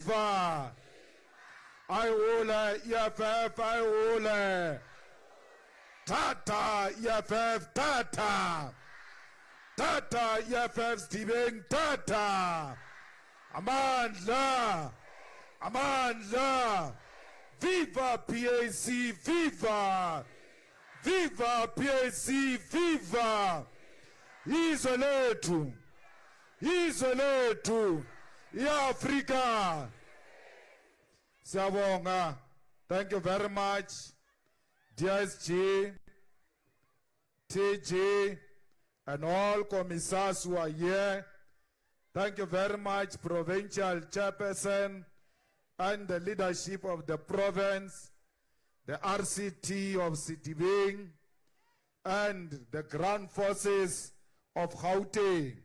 Viva! I ole EFF, I ole. Tata EFF, Tata. Tata EFF Stephen, Tata. Amandla. Amandla. Viva PAC, viva. Viva PAC, viva. Isoletu. Isoletu. Africa. Siyabonga. Thank you very much. DSG, TG, and all commissars who are here. Thank you very much, Provincial Chairperson and the leadership of the province, the RCT of Sitibing, and the Ground Forces of Gauteng.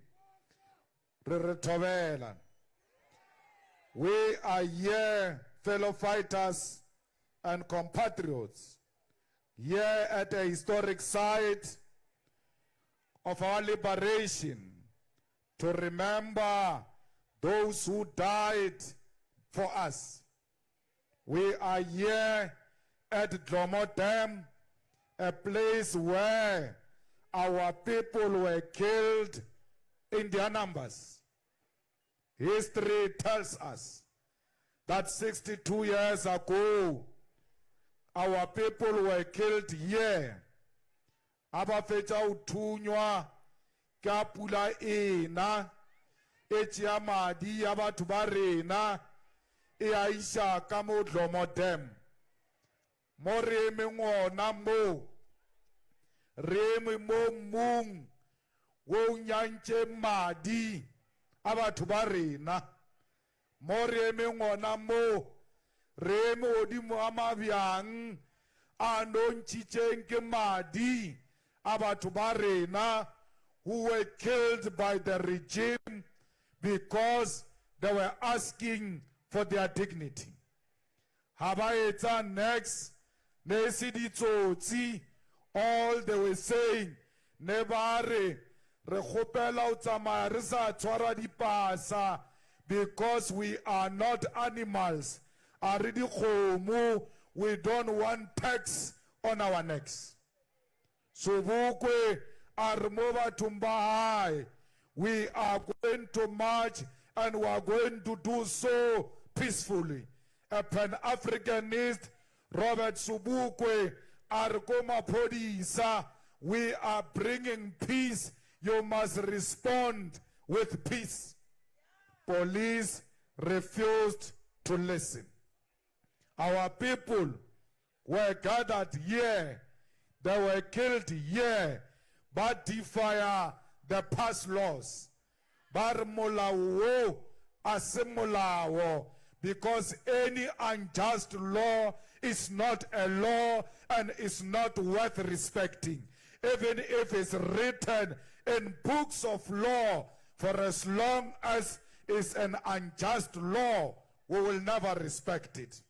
We are here, fellow fighters and compatriots, here at a historic site of our liberation to remember those who died for us. We are here at Dlomo Dam, a place where our people were killed in their numbers. History tells us that 62 years ago, our people were killed here. Abafeta uthunywa kapula ina echiamadi abantu barena eaisha kamo Dlomo Dam. Moreme ngona mo reme mo mung wo nyanche madi abantu barena. Moreme ngona mo reme odimo amabyang anonchichenke madi abantu barena who were killed by the regime because they were asking for their dignity. Habaeta next nesiditsotsi, all they were saying nebare re khopela utsamaya re sa tshwara dipasa because we are not animals. We don't want tax on our necks. Subukwe Armova Tumbahai. We are going to march and we are going to do so peacefully. A Pan-Africanist, Robert Subukwe, Arkoma Podisa. We are bringing peace. You must respond with peace. Police refused to listen. Our people were gathered here. They were killed here. But defy the past laws. Barmolawo asimolawo. Because any unjust law is not a law and is not worth respecting. Even if it's written in books of law, for as long as it's an unjust law, we will never respect it.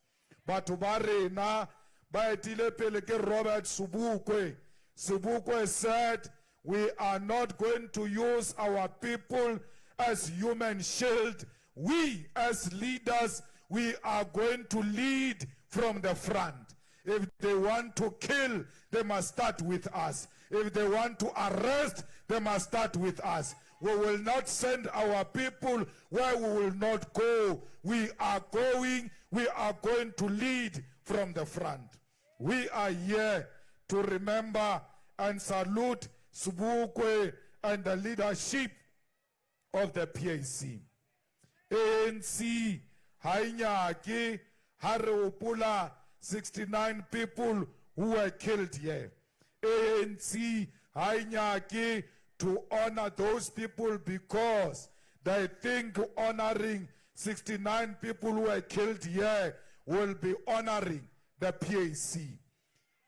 But Ubarena, Baetile Peleke Robert Subukwe. Subukwe said, we are not going to use our people as human shield. We as leaders, we are going to lead from the front. If they want to kill, they must start with us. If they want to arrest, they must start with us. We will not send our people where we will not go. We are going to lead from the front. We are here to remember and salute Subukwe and the leadership of the PAC. ANC, Hainyaki, Hareupula, 69 people who were killed here. ANC, Hainyaki, to honor those people because they think honoring 69 people who were killed here will be honoring the PAC.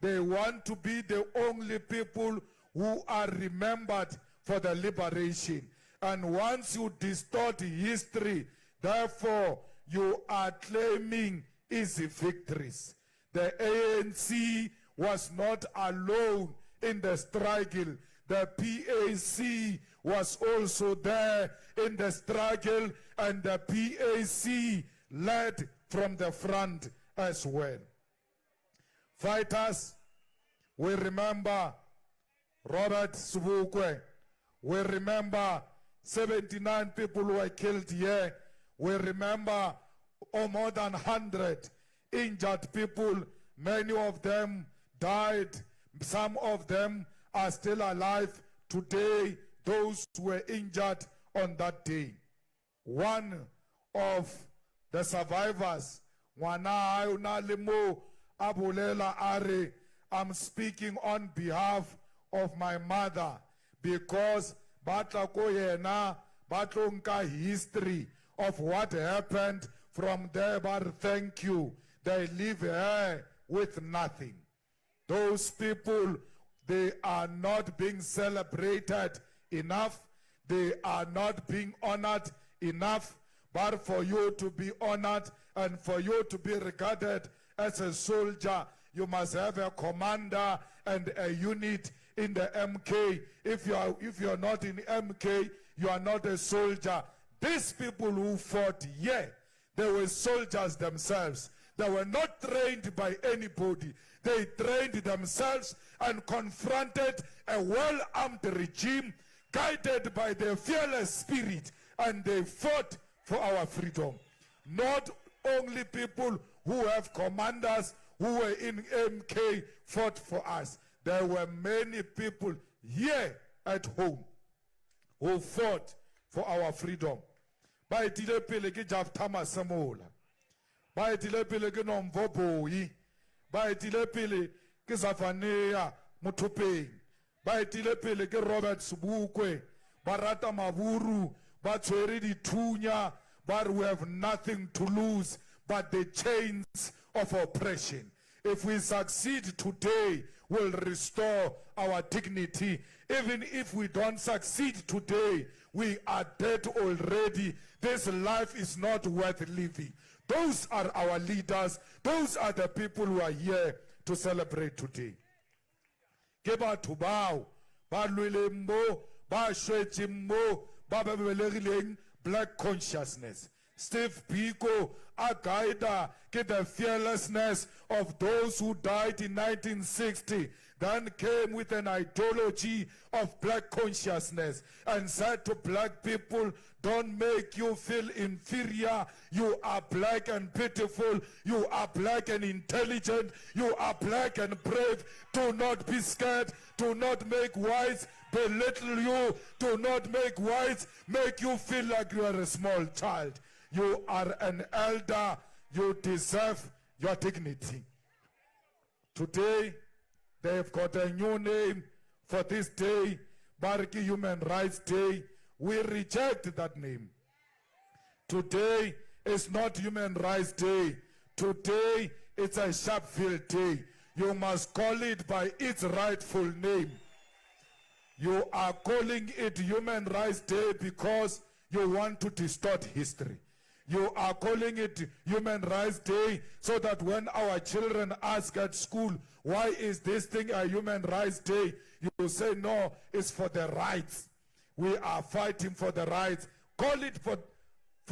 They want to be the only people who are remembered for the liberation. And once you distort history, therefore you are claiming easy victories. The ANC was not alone in the struggle. The PAC was also there in the struggle, and the PAC led from the front as well. Fighters, we remember Robert Sobukwe. We remember 79 people who were killed here. We remember more than 100 injured people. Many of them died. Some of them are still alive today, those who were injured on that day. One of the survivors, I'm speaking on behalf of my mother, because history of what happened from there, but thank you. They leave here with nothing. Those people, they are not being celebrated enough. They are not being honored enough. But for you to be honored and for you to be regarded as a soldier, you must have a commander and a unit in the MK. If you're not in MK, you are not a soldier. These people who fought here, they were soldiers themselves. They were not trained by anybody. They trained themselves and confronted a well-armed regime guided by their fearless spirit, and they fought for our freedom. Not only people who have commanders who were in MK fought for us. There were many people here at home who fought for our freedom. Ba etile pele ke Jaftama Samola. Ba etile pele ke Nomvoboi. Ba etile pele ke Zafanea Mutupeng. Ba etile pele ke Robert Sobukwe. Barata Mavuru. Ba tshwere dithunya. But we have nothing to lose but the chains of oppression. If we succeed today, we'll restore our dignity. Even if we don't succeed today, we are dead already. This life is not worth living. Those are our leaders. Those are the people who are here to celebrate today. Ke batho bao ba lweleng mo, ba shwetseng mo, ba bebelegileng black consciousness. Steve Biko, a guide, get the fearlessness of those who died in 1960, then came with an ideology of black consciousness and said to black people, don't make you feel inferior. You are black and pitiful. You are black and intelligent. You are black and brave. Do not be scared. Do not make whites belittle you. Do not make whites make you feel like you are a small child. You are an elder. You deserve your dignity. Today, they have got a new name for this day, Bariki Human Rights Day. We reject that name. Today is not Human Rights Day. Today, it's a Sharpville Day. You must call it by its rightful name. You are calling it Human Rights Day because you want to distort history. You are calling it Human Rights Day so that when our children ask at school, why is this thing a Human Rights Day? You say, no, it's for the rights. We are fighting for the rights. Call it for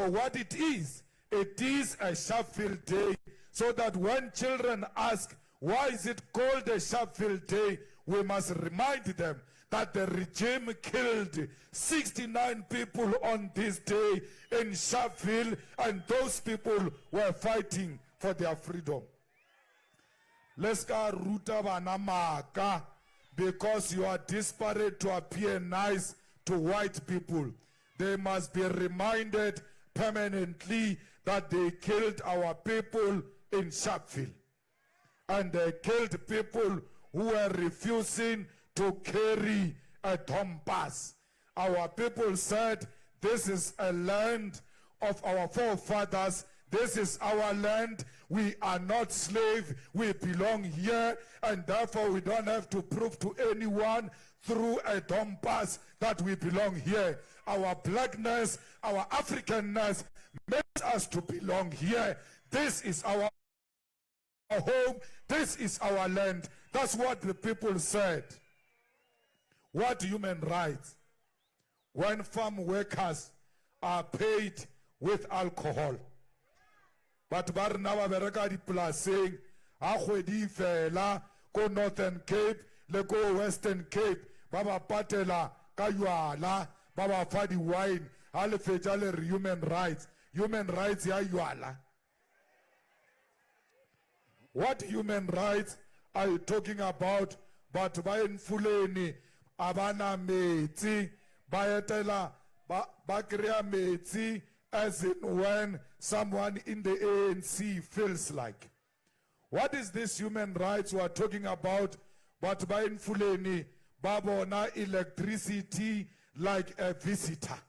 what it is. It is a Sharpville Day so that when children ask, why is it called a Sharpville Day? We must remind them that the regime killed 69 people on this day in Sharpville, and those people were fighting for their freedom. Let's go ruta banamaka, because you are desperate to appear nice to white people. They must be reminded permanently that they killed our people in Sharpville. And they killed people who were refusing to carry a compass. Our people said, this is a land of our forefathers. This is our land. We are not slaves. We belong here. And therefore, we don't have to prove to anyone through a compass that we belong here. Our blackness, our Africanness makes us to belong here. This is our home. This is our land. That's what the people said. What human rights? When farm workers are paid with alcohol, But ba rena ba bereka dipolaseng a kgwedi fela ko Northern Cape le ko Western Cape ba ba patela ka jwala ba ba fa di-wine ha le fetša le re human rights ya jwala. What human rights are you talking about? But ba Mfuleni abana metsi ba etela ba krea metsi as in when someone in the ANC feels like. What is this human rights we are talking about? But by Mfuleni babona electricity like a visitor.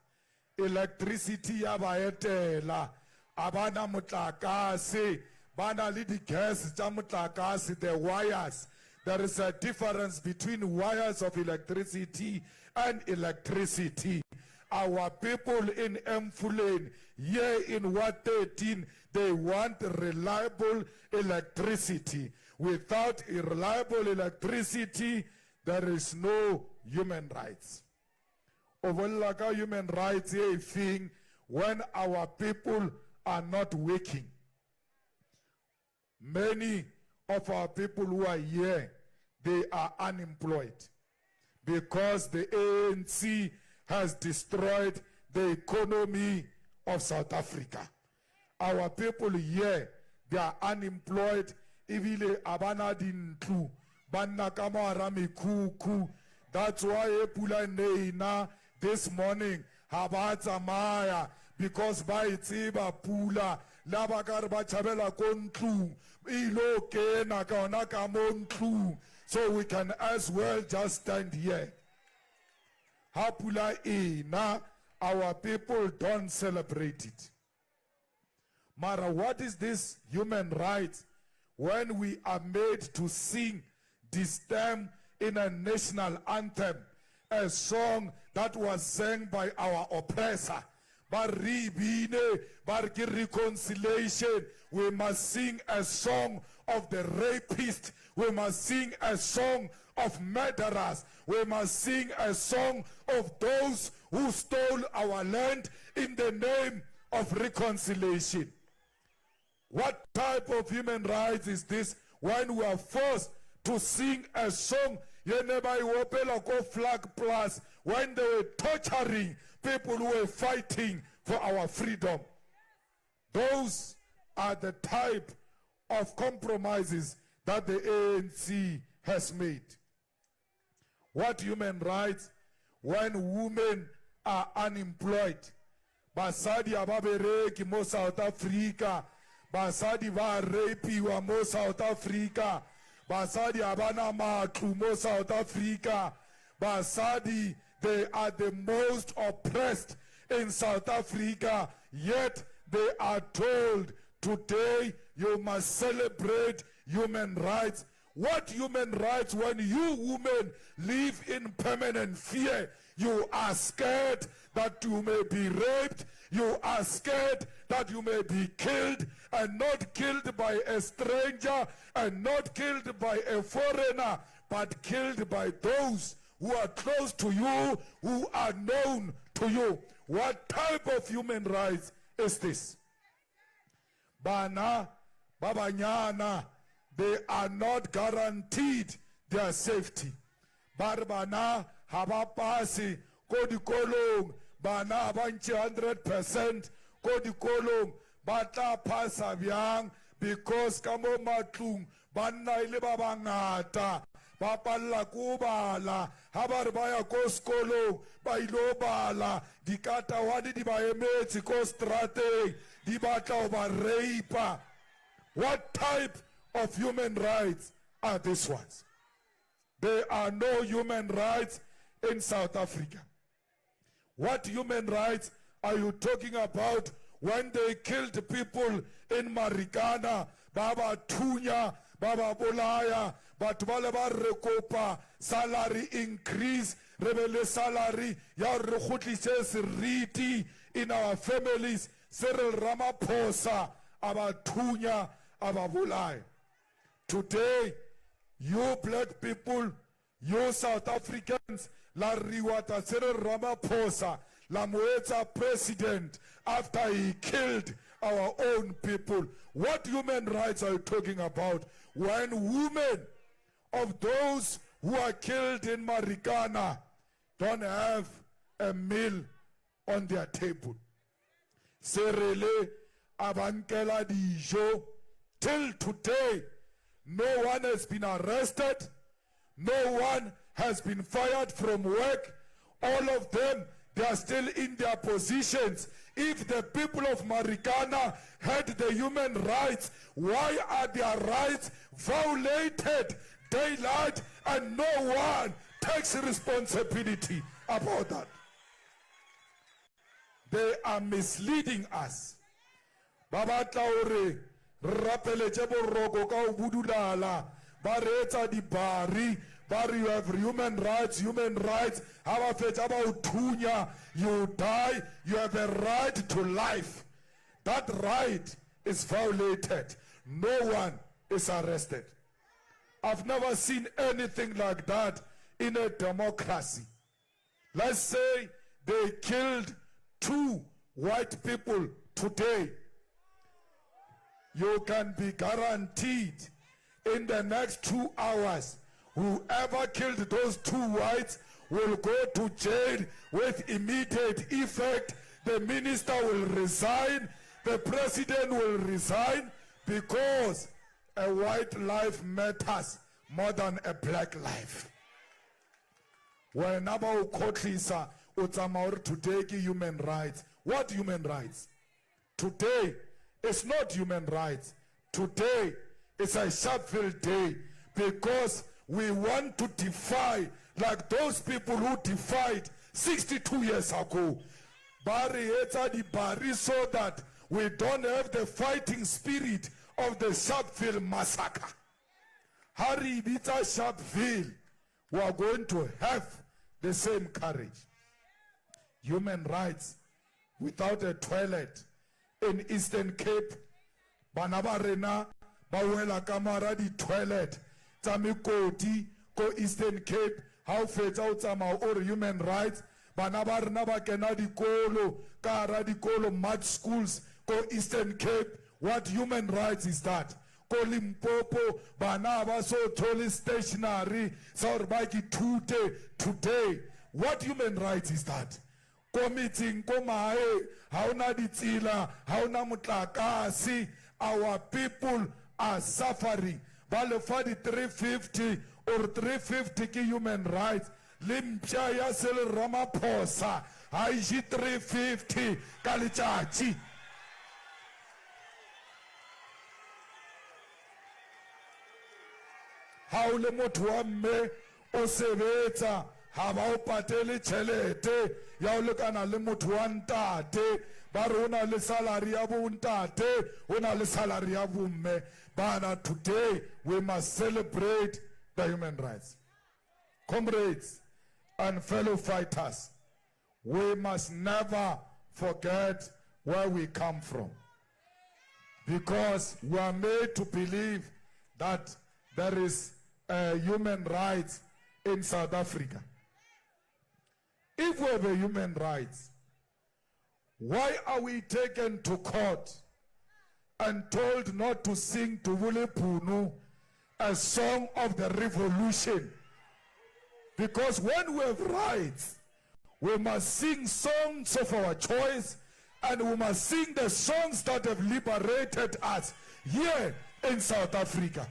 Electricity ya baetela abana mutlakase bana li di gas tsa mutlakase, the wires. There is a difference between wires of electricity and electricity. Our people in Mfuleni here in Ward 13, they want reliable electricity. Without reliable electricity, there is no human rights. Overlaka human rights a thing when our people are not working. Many of our people who are here, they are unemployed because the ANC has destroyed the economy of South Africa. Our people here, they are unemployed. Ibile abana dintlu banna kamara mikuku. That's why Epula Neina this morning habatsa maya because by itiba pula labakar bachabela kontlu ilo kena kaona kamontlu, so we can as well just stand here. Hapula ina, our people don't celebrate it. Mara, what is this human rights when we are made to sing this term in a national anthem, a song that was sang by our oppressor? Baribine, barki reconciliation. We must sing a song of the rapist. We must sing a song of murderers. We must sing a song of those who stole our land in the name of reconciliation. What type of human rights is this when we are forced to sing a song flag plus when they were torturing people who were fighting for our freedom? Those are the type of compromises that the ANC has made. What human rights when women are unemployed? Basadi ababereki mo South Africa. Basadi va rapiwa mo South Africa. Basadi abana matlu mo South Africa. Basadi, they are the most oppressed in South Africa, yet they are told today you must celebrate human rights. What human rights when you women live in permanent fear? You are scared that you may be raped. You are scared that you may be killed, and not killed by a stranger and not killed by a foreigner, but killed by those who are close to you, who are known to you. What type of human rights is this? Bana, babanyana, they are not guaranteed their safety. Barbana, habapasi, kodikolong, bana banchi 100%, kodikolong, bata pasa byang, because kamo matlung, banna ile babangata, bapalla kubala, habarbaya koskolo, bailobala, dikata wadi di baemeti kostrate, di bata oba reipa. What type of human rights are these ones? There are no human rights in South Africa. What human rights are you talking about when they killed people in Marikana, Baba Tunya, Baba Bolaya, Batwala Rekopa, salary increase, rebele salary, ya Rukhutli says Riti in our families, Cyril Ramaphosa, Aba Tunya, Aba Bolaya. Today, you black people, you South Africans, la riwata Cyril Ramaphosa, la mueta president, after he killed our own people. What human rights are you talking about when women of those who are killed in Marikana don't have a meal on their table? Serele abankela dijo. Till today, no one has been arrested. No one has been fired from work. All of them, they are still in their positions. If the people of Marikana had the human rights, why are their rights violated daylight and no one takes responsibility about that? They are misleading us. Baba Taure, Rapeleche Boroko ka ubudulala, Bareta di Bari, Bari, you have human rights, human rights. You die, you have a right to life. That right is violated. No one is arrested. I've never seen anything like that in a democracy. Let's say they killed 2 white people today. You can be guaranteed in the next 2 hours, whoever killed those 2 whites will go to jail with immediate effect. The minister will resign. The president will resign, because a white life matters more than a black life. When about Kotlisa Utamaur today human rights. What human rights? Today it's not human rights. Today it's a Sharpville day, because we want to defy, like those people who defied 62 years ago. Bari Bari, so that we don't have the fighting spirit of the Sharpville massacre. Harry Bita Sharpville, we are going to have the same courage. Human rights without a toilet in Eastern Cape. Banabarena, Bawela Kamara di toilet. Tamikoti, ko Eastern Cape. How fetch out some our human rights. Banabarena bakena di kolo, kara di kolo mud schools, ko Eastern Cape. What human rights is that? Ko Limpopo, Banaba so totally stationary, Saurbaki tute today. What human rights is that? Committing komae, hauna ditila, hauna mutlakasi. Our people are suffering. Balefadi 350 or 350 ki human rights. Limpia sel Ramaphosa, Haiji 350 kalichachi. Haule motuame oseveta. Haba upateli chelete ya ulukana le mutu wantate baro una le salary ya buntate una le salary ya bumme. But today we must celebrate the human rights. Comrades and fellow fighters, we must never forget where we come from, because we are made to believe that there is human rights in South Africa. If we have a human rights, why are we taken to court and told not to sing to Vule Punu, a song of the revolution? Because when we have rights, we must sing songs of our choice, and we must sing the songs that have liberated us here in South Africa.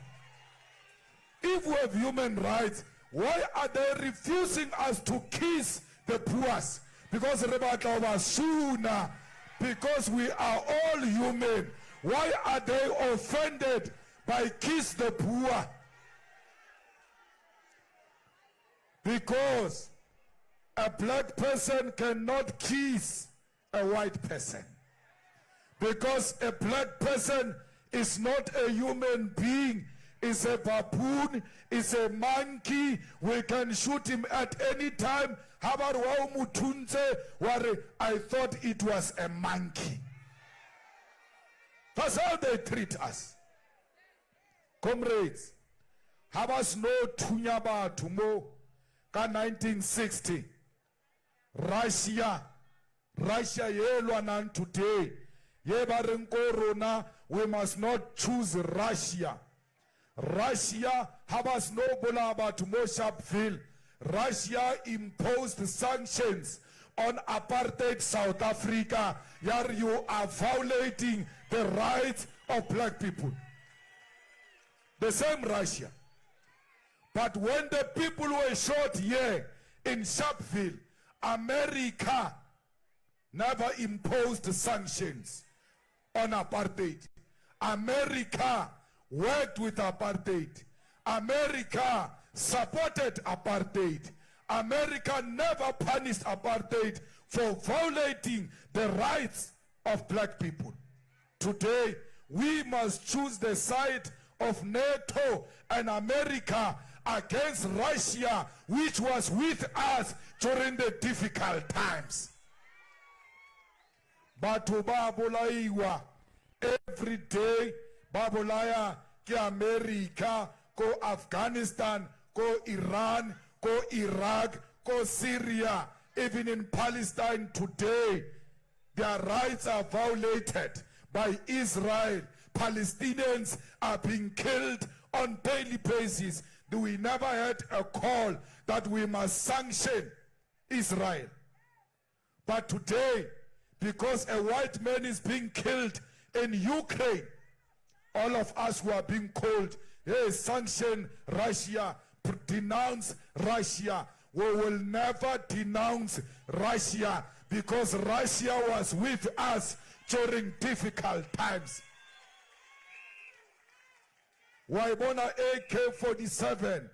If we have human rights, why are they refusing us to kiss the poor? Because sooner, because we are all human. Why are they offended by kiss the poor? Because a black person cannot kiss a white person. Because a black person is not a human being, is a baboon, is a monkey. We can shoot him at any time. I thought it was a monkey. That's how they treat us. Comrades, Habas no Tunyaba Tumo ka 1960. Russia yelwa nan today. We must not choose Russia. Russia has no bola to Sharpville. Russia imposed sanctions on apartheid South Africa. Here you are violating the rights of black people. The same Russia. But when the people were shot here in Sharpville, America never imposed sanctions on apartheid. America worked with apartheid. America supported apartheid. America never punished apartheid for violating the rights of black people. Today, we must choose the side of NATO and America against Russia, which was with us during the difficult times. Batu babulaiwa every day, babulaya ke America, ko Afghanistan, ko Iran, ko Iraq, ko Syria, even in Palestine today, their rights are violated by Israel. Palestinians are being killed on daily basis. We never had a call that we must sanction Israel. But today, because a white man is being killed in Ukraine, all of us who are being called, hey, sanction Russia, denounce Russia. We will never denounce Russia because Russia was with us during difficult times. Waibona AK-47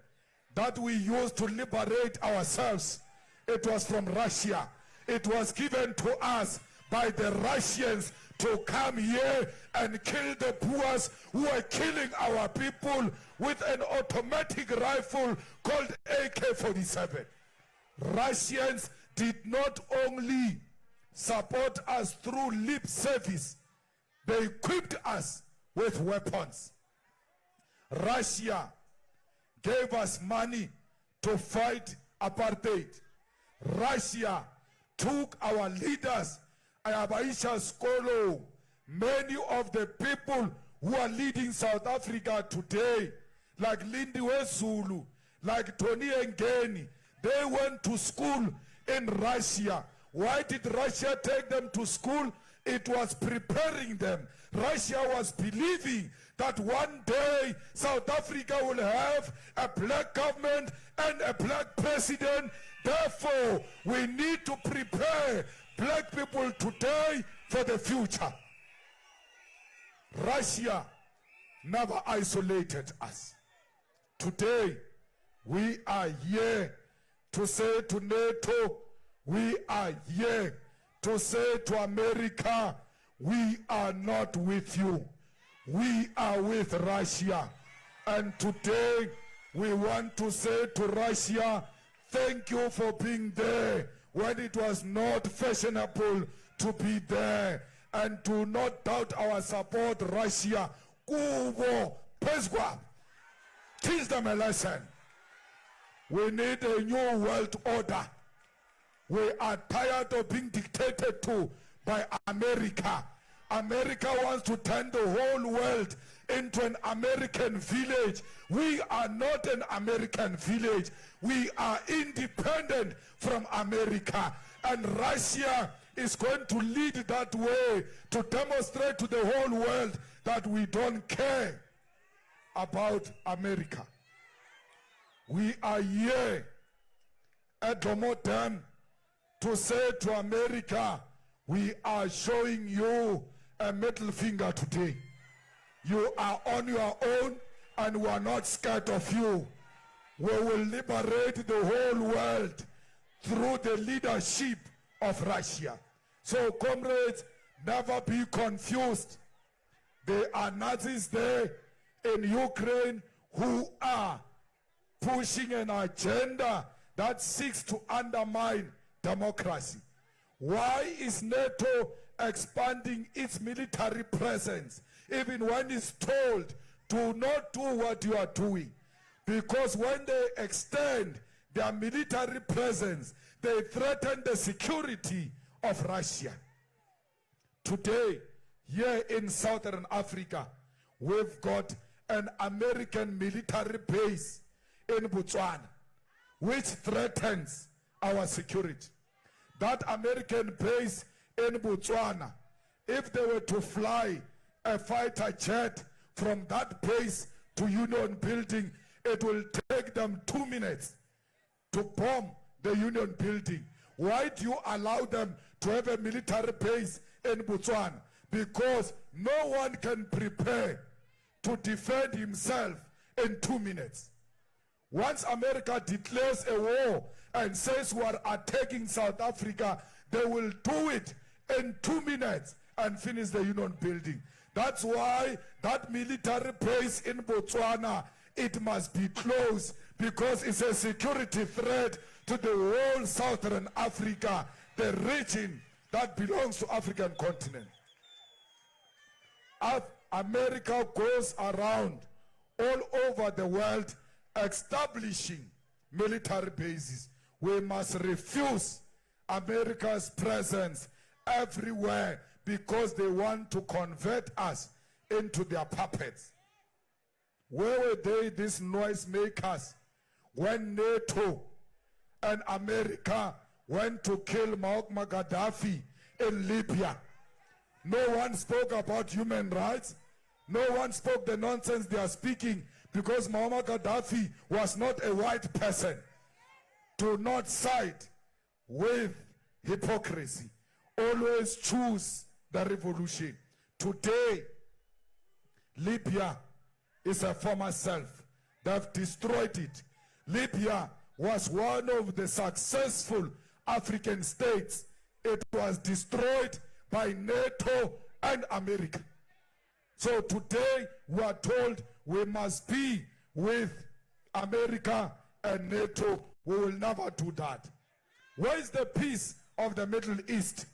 that we used to liberate ourselves, it was from Russia. It was given to us by the Russians to come here and kill the Boers who were killing our people with an automatic rifle called AK-47. Russians did not only support us through lip service, they equipped us with weapons. Russia gave us money to fight apartheid. Russia took our leaders, Ayabaisha Skolo, many of the people who are leading South Africa today, like Lindiwe Zulu, like Tony Ngeni, they went to school in Russia. Why did Russia take them to school? It was preparing them. Russia was believing that one day South Africa will have a black government and a black president. Therefore, we need to prepare black people today for the future. Russia never isolated us. Today, we are here to say to NATO, we are here to say to America, we are not with you. We are with Russia. And today, we want to say to Russia, thank you for being there when it was not fashionable to be there. And do not doubt our support, Russia. Kubo, Pesgwa. Teach them a lesson. We need a new world order. We are tired of being dictated to by America. America wants to turn the whole world into an American village. We are not an American village. We are independent from America. And Russia is going to lead that way to demonstrate to the whole world that we don't care about America. We are here at Domotan to say to America, we are showing you a middle finger today. You are on your own and we are not scared of you. We will liberate the whole world through the leadership of Russia. So comrades, never be confused. There are Nazis there in Ukraine who are pushing an agenda that seeks to undermine democracy. Why is NATO expanding its military presence even when it's told do not do what you are doing? Because when they extend their military presence, they threaten the security of Russia. Today, here in Southern Africa, we've got an American military base in Botswana, which threatens our security. That American base in Botswana, if they were to fly a fighter jet from that base to Union Building, it will take them 2 minutes to bomb the Union Building. Why do you allow them to have a military base in Botswana? Because no one can prepare to defend himself in 2 minutes. Once America declares a war and says we are attacking South Africa, they will do it in 2 minutes and finish the Union Building. That's why that military base in Botswana, it must be closed, because it's a security threat to the whole Southern Africa, the region that belongs to African continent. America goes around all over the world establishing military bases. We must refuse America's presence everywhere because they want to convert us into their puppets. Where were they, these noisemakers, when NATO and America went to kill Muammar Gaddafi in Libya? No one spoke about human rights. No one spoke the nonsense they are speaking, because Muammar Gaddafi was not a white person. Do not side with hypocrisy. Always choose the revolution. Today, Libya is a former self. They have destroyed it. Libya was one of the successful African states. It was destroyed by NATO and America. So today we are told we must be with America and NATO. We will never do that. Where is the peace of the Middle East?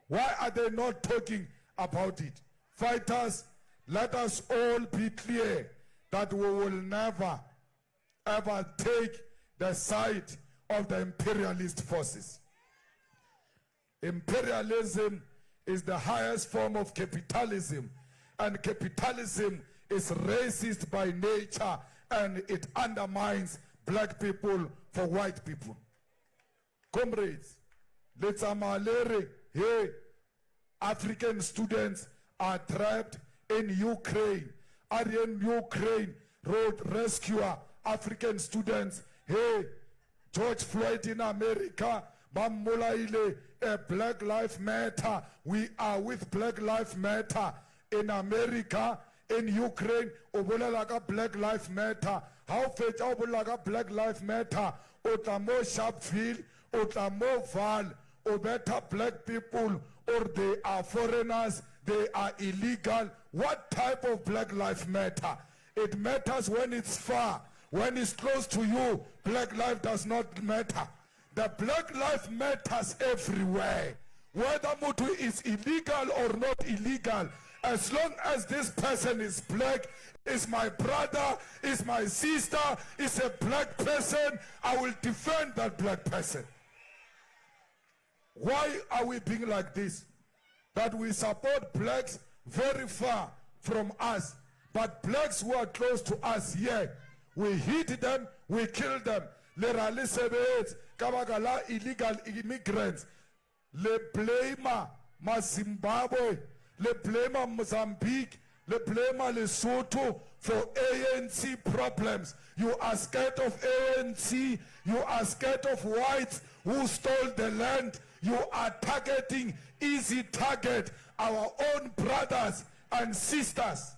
Why are they not talking about it? Fighters, let us all be clear that we will never, ever take the side of the imperialist forces. Imperialism is the highest form of capitalism, and capitalism is racist by nature, and it undermines black people for white people. Comrades, let's amalere, hey, African students are trapped in Ukraine. Aryan Ukraine road rescuer African students. Hey, George Floyd in America, Bamulaile, Black Lives Matter. We are with Black Lives Matter in America. In Ukraine, Obolalaga Black Lives Matter. How fetch Obolaga Black Lives Matter? Otamo Sharpville, Otamo Val, Obeta black people, or they are foreigners, they are illegal. What type of Black Lives Matter? It matters when it's far. When it's close to you, Black life does not matter. The Black Lives matters everywhere. Whether Mutu is illegal or not illegal, as long as this person is black, is my brother, is my sister, is a black person, I will defend that black person. Why are we being like this? That we support blacks very far from us, but blacks who are close to us here, we hit them, we kill them. Le rally sebets, kabagala illegal immigrants, le blame Zimbabwe, le blame Mozambique, le blame Lesotho for ANC problems. You are scared of ANC, you are scared of whites who stole the land. You are targeting, easy target, our own brothers and sisters.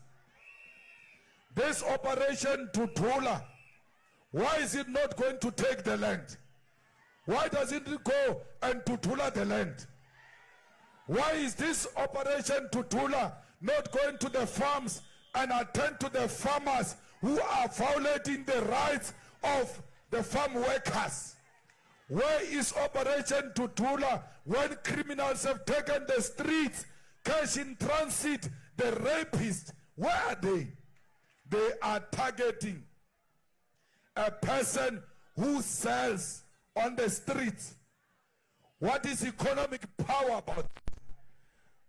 This operation Tutula, why is it not going to take the land? Why doesn't it go and Tutula the land? Why is this operation Tutula not going to the farms and attend to the farmers who are violating the rights of the farm workers? Where is Operation Tutula when criminals have taken the streets, cash in transit, the rapists? Where are they? They are targeting a person who sells on the streets. What is economic power about?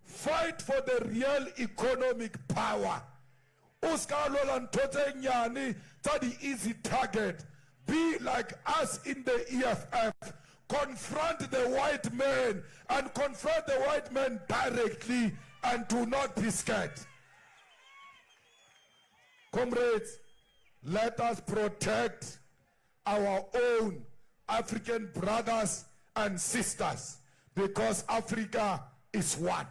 Fight for the real economic power. Uskalola ntote nyani, the easy target. Be like us in the EFF. Confront the white man and confront the white man directly and do not be scared. Comrades, let us protect our own African brothers and sisters because Africa is one.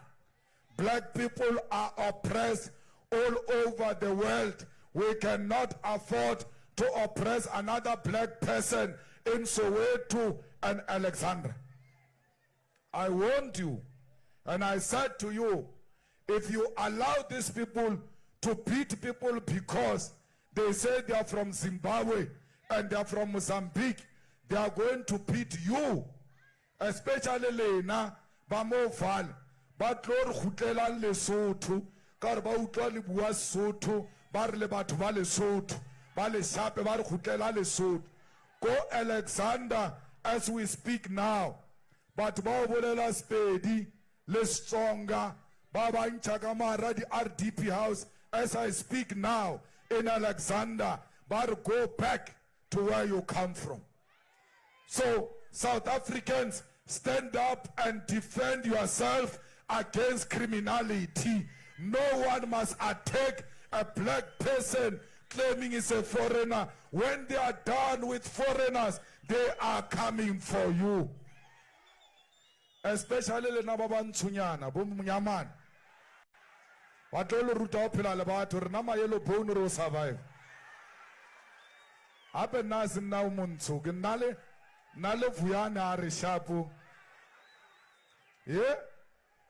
Black people are oppressed all over the world. We cannot afford to oppress another black person in Soweto and Alexandra. I warned you, and I said to you, if you allow these people to beat people because they say they are from Zimbabwe and they are from Mozambique, they are going to beat you, especially Lena, Bamoval, but Lord Hutela Lesotho, Karba Utali Bua Soto, Barle Batwa Lesotho, Bale Sape Bar Hutela Lesotho. Go Alexander as we speak now, but Babolela Spedi, less stronger, Baba in Chagamara, the RDP house, as I speak now in Alexander, but go back to where you come from. So, South Africans, stand up and defend yourself against criminality. No one must attack a black person claiming he's a foreigner. When they are done with foreigners, they are coming for you. Especially the Nababan Sunyana, Bumyaman. What all Ruta Pilala Batur, Nama Yellow Bone survive. Aben Nazim now Munsug, Nale, Nale Fuyana Rishapu. Yeah?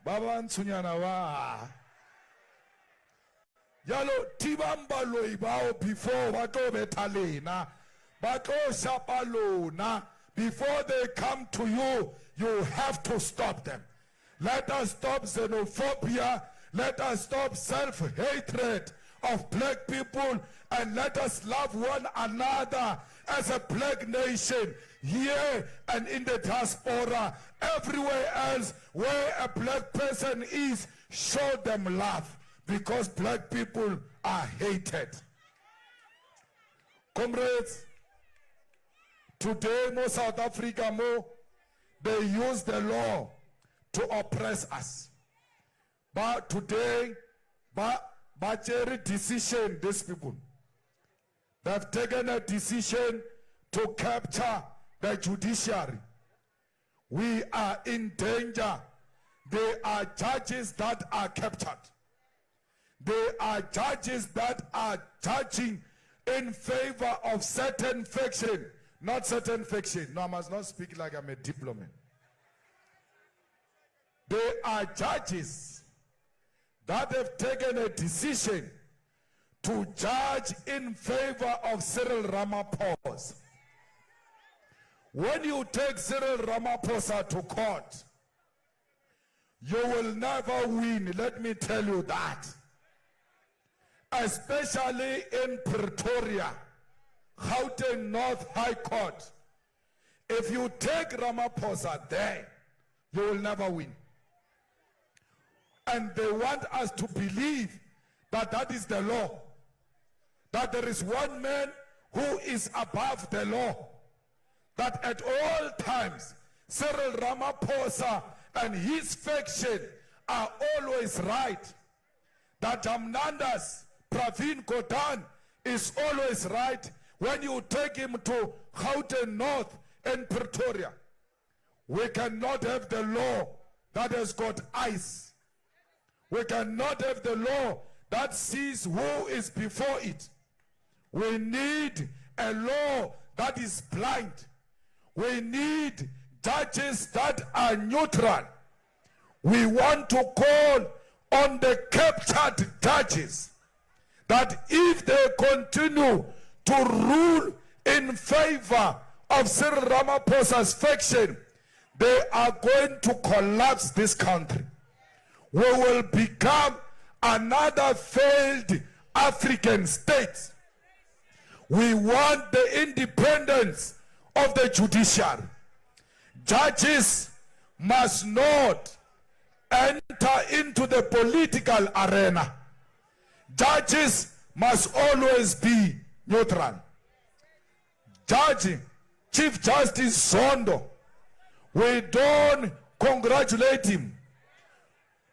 Baban Sunyana wa. Yalo Tibamba Loibao before Wato Betalena, Bato Shapalona, before they come to you, you have to stop them. Let us stop xenophobia, let us stop self-hatred of black people, and let us love one another as a black nation here and in the diaspora. Everywhere else where a black person is, show them love. Because black people are hated. Comrades, today, more South Africa, they use the law to oppress us. But today, by every decision, these people, they've taken a decision to capture the judiciary. We are in danger. There are judges that are captured. There are judges that are judging in favor of certain faction, not certain faction. No, I must not speak like I'm a diplomat. There are judges that have taken a decision to judge in favor of Cyril Ramaphosa. When you take Cyril Ramaphosa to court, you will never win, let me tell you that. Especially in Pretoria, Gauteng North High Court. If you take Ramaphosa there, you will never win. And they want us to believe that that is the law. That there is one man who is above the law. That at all times, Cyril Ramaphosa and his faction are always right. That Jamnandas, Pravin Gordhan is always right when you take him to Gauteng North and Pretoria. We cannot have the law that has got eyes. We cannot have the law that sees who is before it. We need a law that is blind. We need judges that are neutral. We want to call on the captured judges that if they continue to rule in favor of Cyril Ramaphosa's faction, they are going to collapse this country. We will become another failed African state. We want the independence of the judiciary. Judges must not enter into the political arena, judges must always be neutral. Judge Chief Justice Zondo, we don't congratulate him,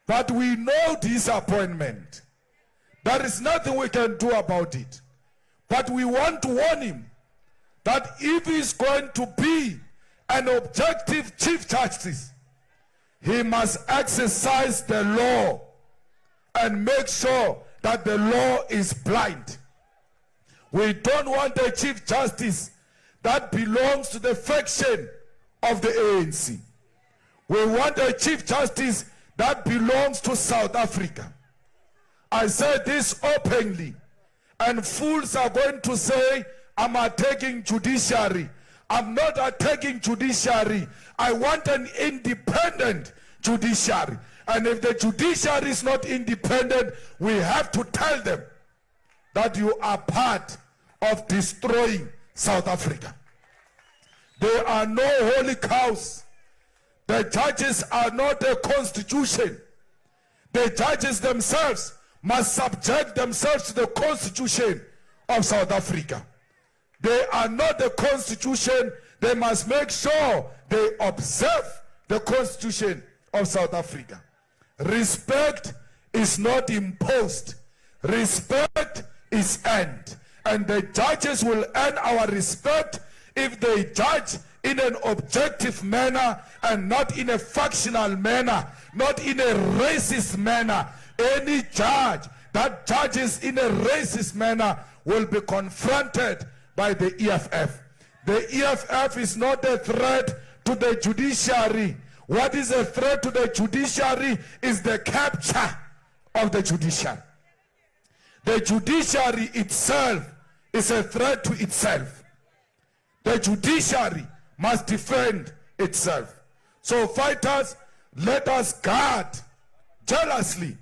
but we know disappointment. There is nothing we can do about it. But we want to warn him that if he's going to be an objective Chief Justice, he must exercise the law and make sure that the law is blind. We don't want a Chief Justice that belongs to the faction of the ANC. We want a Chief Justice that belongs to South Africa. I said this openly, and fools are going to say, I'm attacking judiciary. I'm not attacking judiciary. I want an independent judiciary. And if the judiciary is not independent, we have to tell them that you are part of destroying South Africa. There are no holy cows. The judges are not a constitution. The judges themselves must subject themselves to the constitution of South Africa. They are not the constitution. They must make sure they observe the constitution of South Africa. Respect is not imposed. Respect is earned. And the judges will earn our respect if they judge in an objective manner and not in a factional manner, not in a racist manner. Any judge that judges in a racist manner will be confronted by the EFF. The EFF is not a threat to the judiciary. What is a threat to the judiciary is the capture of the judiciary. The judiciary itself is a threat to itself. The judiciary must defend itself. So fighters, let us guard jealously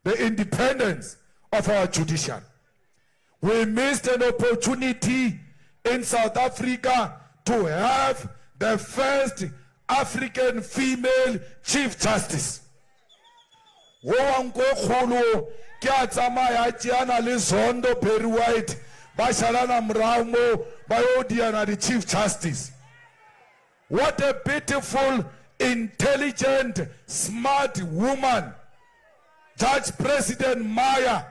the independence of our judiciary. We missed an opportunity in South Africa to have the first African female Chief Justice. The Chief Justice. What a beautiful, intelligent, smart woman. Judge President Maya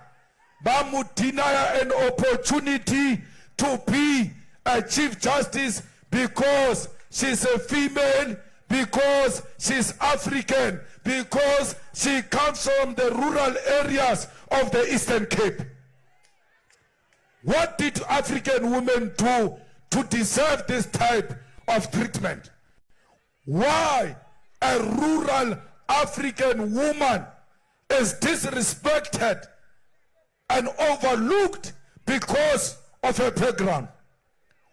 Bamutinaya an opportunity to be a Chief Justice because she's a female, because she's African, because she comes from the rural areas of the Eastern Cape. What did African women do to deserve this type of treatment? Why a rural African woman is disrespected and overlooked because of her background?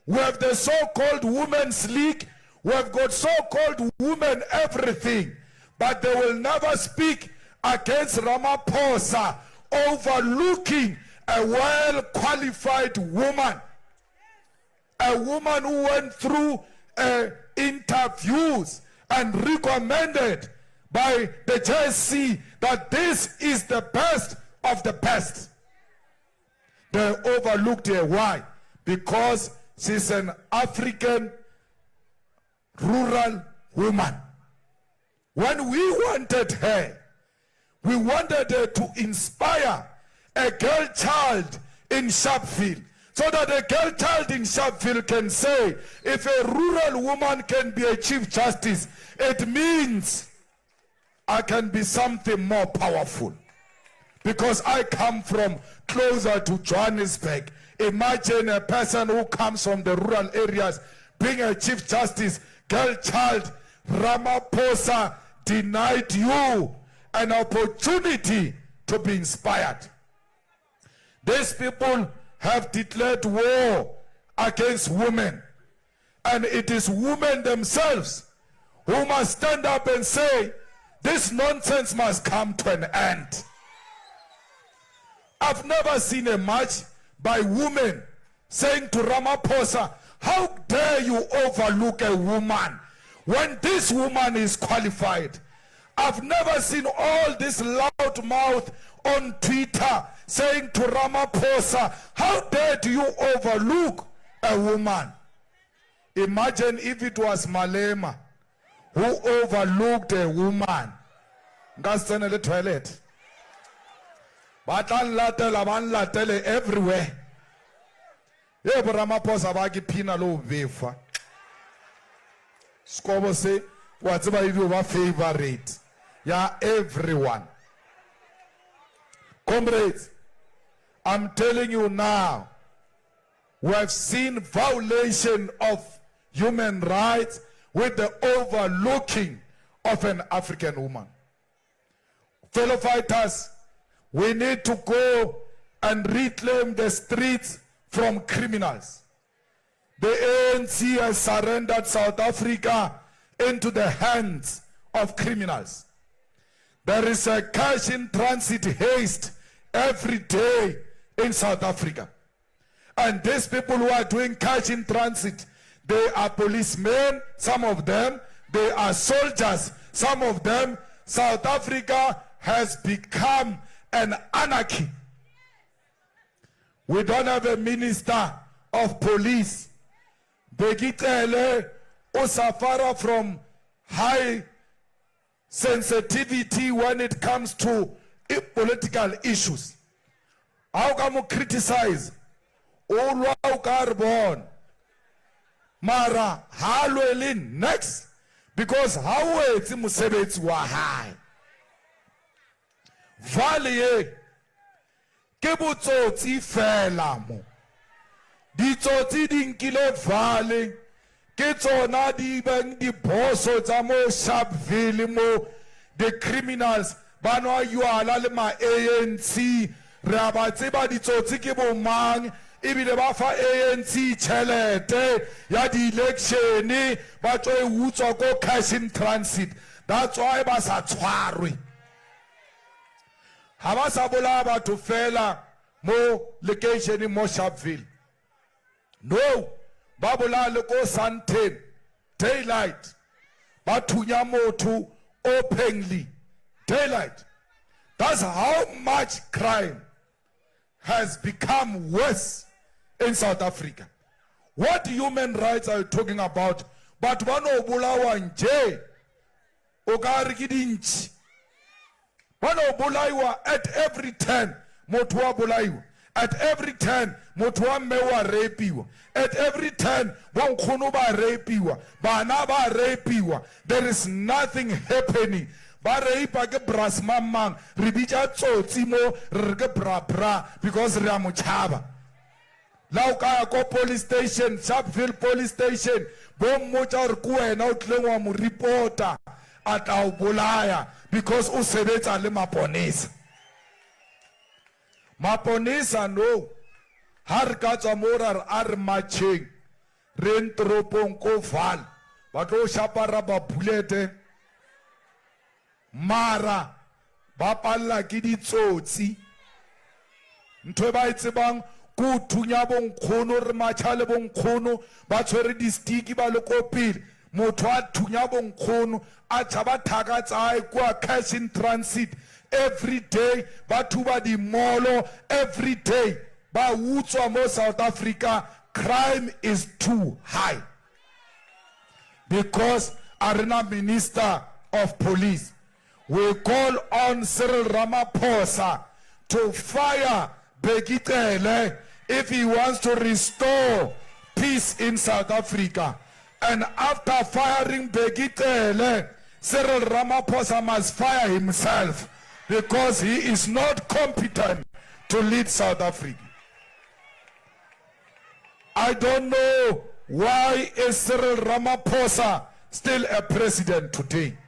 We have the so-called Women's League. We have got so-called women everything. But they will never speak against Ramaphosa overlooking a well-qualified woman. A woman who went through interviews and recommended by the JSC that this is the best of the best. They overlooked her. Why? Because she's an African rural woman. When we wanted her to inspire a girl child in Sharpville, so that a girl child in Sharpville can say, if a rural woman can be a Chief Justice, it means I can be something more powerful. Because I come from closer to Johannesburg. Imagine a person who comes from the rural areas being a Chief Justice. Girl child, Ramaphosa denied you an opportunity to be inspired. These people have declared war against women. And it is women themselves who must stand up and say, this nonsense must come to an end. I've never seen a march by women saying to Ramaphosa, how dare you overlook a woman when this woman is qualified? I've never seen all this loud mouth on Twitter saying to Ramaphosa, how dare you overlook a woman? Imagine if it was Malema who overlooked a woman. Stand in the toilet. But latele everywhere. Yeah, but Ramaphosa bagi pina lo vefa. Scobo say, whatever you do, favorite. Yeah, everyone. Comrades, I'm telling you now, we have seen violation of human rights with the overlooking of an African woman. Fellow fighters, we need to go and reclaim the streets from criminals. The ANC has surrendered South Africa into the hands of criminals. There is a cash in transit haste every day in South Africa. And these people who are doing cash in transit, they are policemen, some of them, they are soldiers, some of them. South Africa has become an anarchy. We don't have a minister of police. Begitele Osafara from high sensitivity when it comes to political issues. How can we criticize? All carbon. Mara Halwelin next. Because how it's Musebets were high. Valier Kebutsoti Felamo. Ditsoti dinkile vale. Ketsona di bang di boso tamo Sharpville mo. The criminals banwa yuala le ma ANC. Rabatseba ditsoti ke bo mang. Ibile ba fa ANC chelete ya di election ba tlo e utswa ko cash in transit. That's why ba sa tshwarwe. Ha ba sa bola ba to fela mo location mo Sharpville. No, ba bola le ko Sandton daylight. Ba thunya motho openly daylight. That's how much crime has become worse in South Africa. What human rights are you talking about? But bano bulawa nje okari kidinchi. Bano bulaiwa at every turn motwa bulaiwa. At every turn motwa mewa rapiwa. At every turn bonkhono ba rapiwa. Bana ba rapiwa. There is nothing happening. Ba reipa ke bras mamang ribija tsotsi mo re ke bra bra because re a mochaba. Lauka ko police station, Sharpville police station, bom mocha re ku wena o tlengwa mo reporter at au bolaya because o sebetsa le maponisa. Maponisa no har ka tswa mora ar matching re ntropong ko val ba tlo shapara ba bulete mara ba palla ke ditsotsi ntwe ba itsebang ku thunya bonkgono re machale bonkgono ba tshwere di stick ba le kopile motho a thunya bonkgono a tshaba thaka tsae kwa cash in transit every day ba thuba di molo every day ba utswa mo South Africa. Crime is too high because arena minister of police. We call on Cyril Ramaphosa to fire Begitele if he wants to restore peace in South Africa. And after firing Begitele, Cyril Ramaphosa must fire himself because he is not competent to lead South Africa. I don't know why is Cyril Ramaphosa still a president today.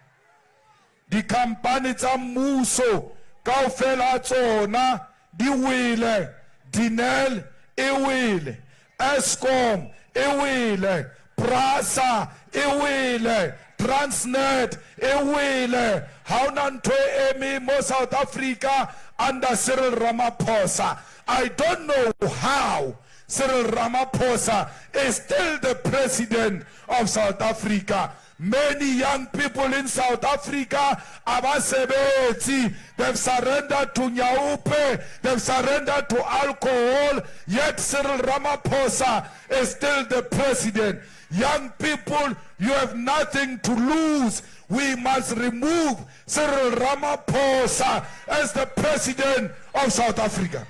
Di company tsa mmuso kaofela tsona di wile, Dinel e wile, Eskom e wile, Prasa e wile, Transnet e wile. How nanto emi mo South Africa under Cyril Ramaphosa. I don't know how Cyril Ramaphosa is still the president of South Africa. Many young people in South Africa, abasebetsi, they've surrendered to nyaupe, they've surrendered to alcohol, yet Cyril Ramaphosa is still the president. Young people, you have nothing to lose. We must remove Cyril Ramaphosa as the president of South Africa.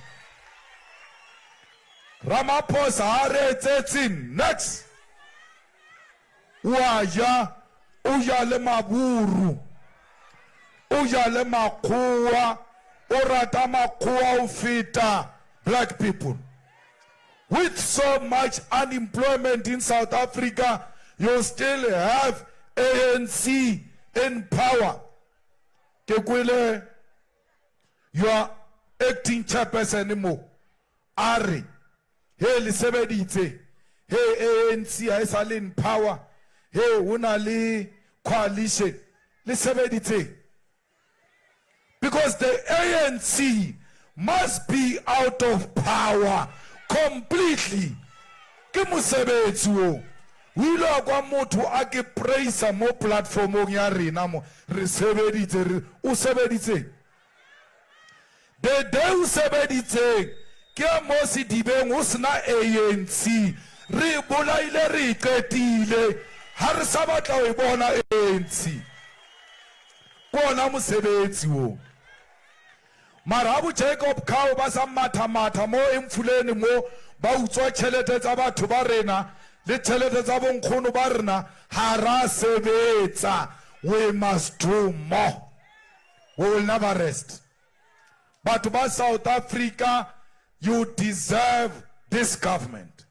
Ramaphosa, next. Uya le maburu, uya le makua, orata makua ufita black people. With so much unemployment in South Africa, you still have ANC in power. Kekwile, you are acting chairperson anymore. Ari, hey, lisebedite, hey, ANC is in power. Hey, unali coalition. Lisebedite. Because the ANC must be out of power completely. Kimusebetsu. We lo kwa motho a ke praise mo platformong ya rena mo re sebeditse usebeditse. The day usebeditse ke mo se dibeng o sna ANC re bolaile re qetile ha re sa batla o bona ANC bona mosebetsi o mara abu Jacob Khao ba sa matha mo emfuleni mo ba utswa tšhelete tsa batho ba rena le tšhelete tsa bonkgono ba rena ha ra sebetsa. We must do more. We will never rest. But by South Africa, you deserve this government.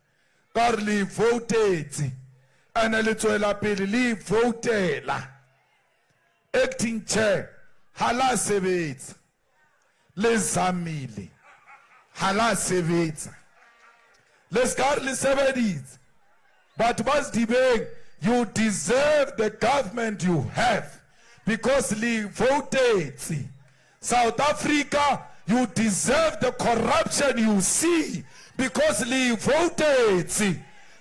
Carly voted and a little pili voted acting chair hala sebetsa le zamile hala sebetsa let's Carly sebedits. But what's debate? You deserve the government you have because Lee voted. South Africa, you deserve the corruption you see because Lee voted.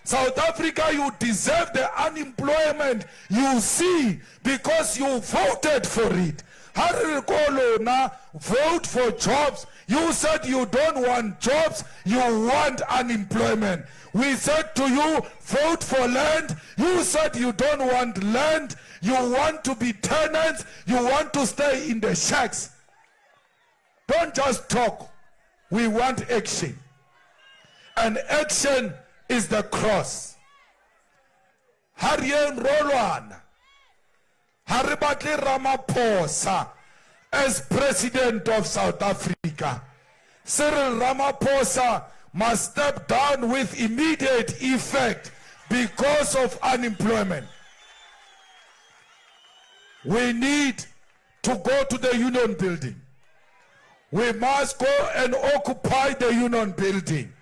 South Africa, you deserve the unemployment you see because you voted for it. Harikolo vote for jobs. You said you don't want jobs, you want unemployment. We said to you, vote for land. You said you don't want land, you want to be tenants, you want to stay in the shacks. Don't just talk. We want action. And action is the cross. Harien Rolwan, Haribati Ramaphosa as president of South Africa. Cyril Ramaphosa must step down with immediate effect because of unemployment. We need to go to the union building. We must go and occupy the union building.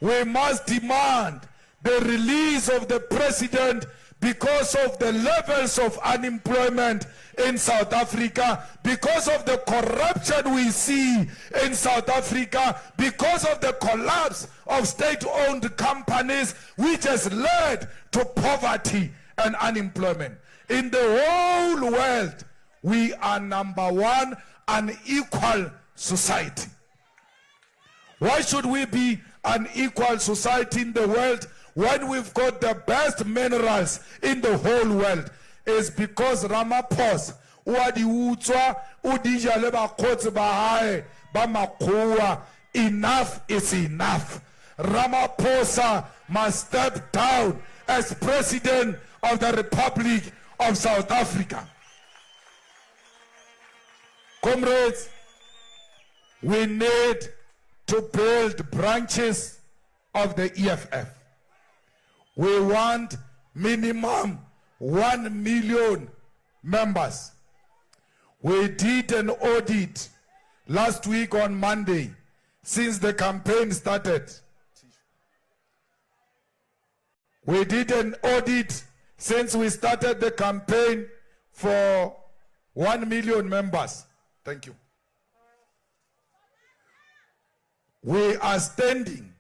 We must demand the release of the president because of the levels of unemployment in South Africa, because of the corruption we see in South Africa, because of the collapse of state-owned companies, which has led to poverty and unemployment. In the whole world, we are #1, an equal society. Why should we be an equal society in the world when we've got the best minerals in the whole world? Is because Ramaphosa enough is enough. Ramaphosa must step down as president of the Republic of South Africa. Comrades, we need to build branches of the EFF. We want minimum 1 million members. We did an audit last week on Monday since the campaign started. We did an audit since we started the campaign for 1 million members. Thank you. We are standing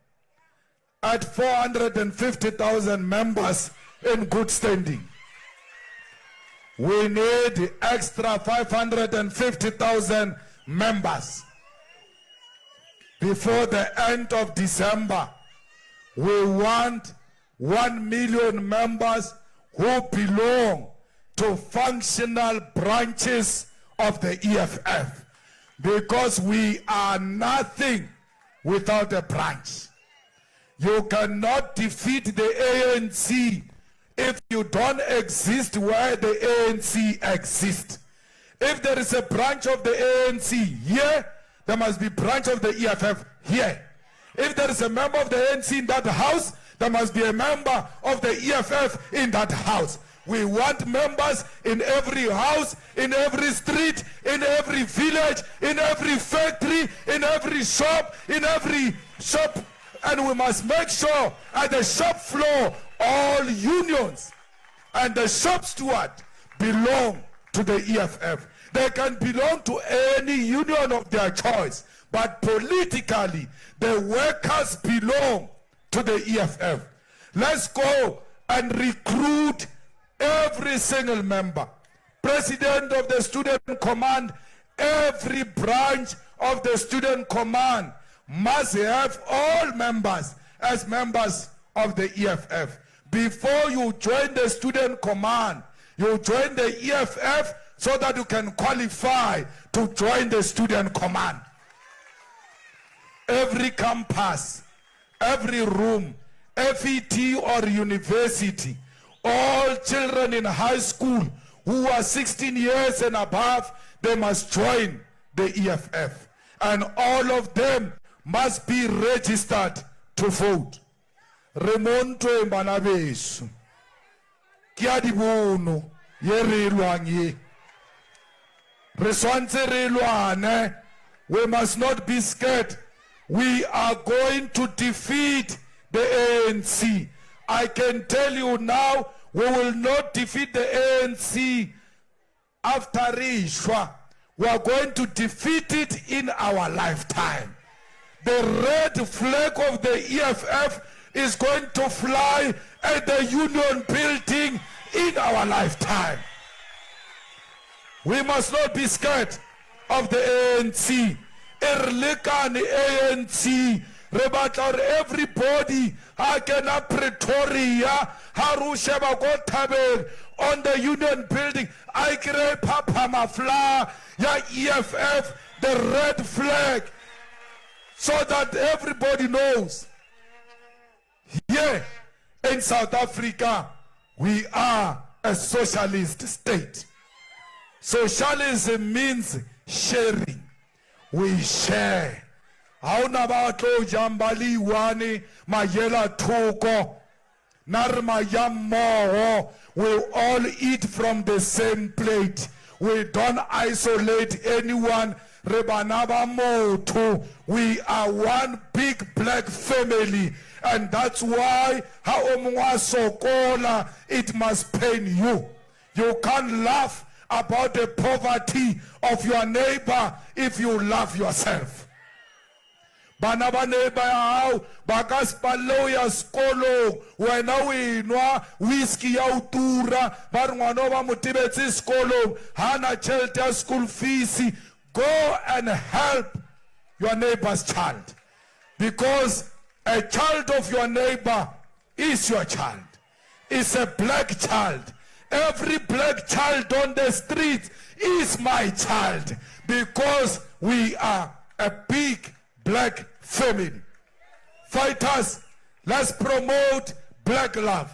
at 450,000 members in good standing. We need extra 550,000 members. Before the end of December, we want 1 million members who belong to functional branches of the EFF, because we are nothing without a branch. You cannot defeat the ANC if you don't exist where the ANC exists. If there is a branch of the ANC here, there must be a branch of the EFF here. If there is a member of the ANC in that house, there must be a member of the EFF in that house. We want members in every house, in every street, in every village, in every factory, in every shop, and we must make sure at the shop floor all unions and the shop steward belong to the EFF. They can belong to any union of their choice, but politically the workers belong to the EFF. Let's go and recruit every single member. President of the Student Command, every branch of the Student Command must have all members as members of the EFF. Before you join the Student Command, you join the EFF so that you can qualify to join the Student Command. Every campus, every room, FET or university, all children in high school who are 16 years and above, they must join the EFF. And all of them must be registered to vote. Remonto Mbanabesu. Kiadibuno Yerilwangi. Reswanze Rilwane. We must not be scared. We are going to defeat the ANC. I can tell you now, we will not defeat the ANC after Rishwa. We are going to defeat it in our lifetime. The red flag of the EFF is going to fly at the Union Building in our lifetime. We must not be scared of the ANC. Erlikani ANC. Rebatar everybody. Hakena Pretoria. Harusheba Gotabel on the Union Building. I create Papa Mafla. Ya EFF. The red flag. So that everybody knows. Here in South Africa, we are a socialist state. Socialism means sharing. We share. Hauna bato jambali wani mayela tuko narma yammo. We all eat from the same plate. We don't isolate anyone. Rebanaba motu. We are one big black family, and that's why sokola, it must pain you. You can't laugh about the poverty of your neighbor if you love yourself. Banaba neighbor yao bakaspalo ya skolo wena winwa whiskey ya utura barungwana ba mutibetsi skolo hana shelter school fees. Go and help your neighbor's child, because a child of your neighbor is your child. It's a black child. Every black child on the street is my child, because we are a big black family. Fighters, let's promote black love.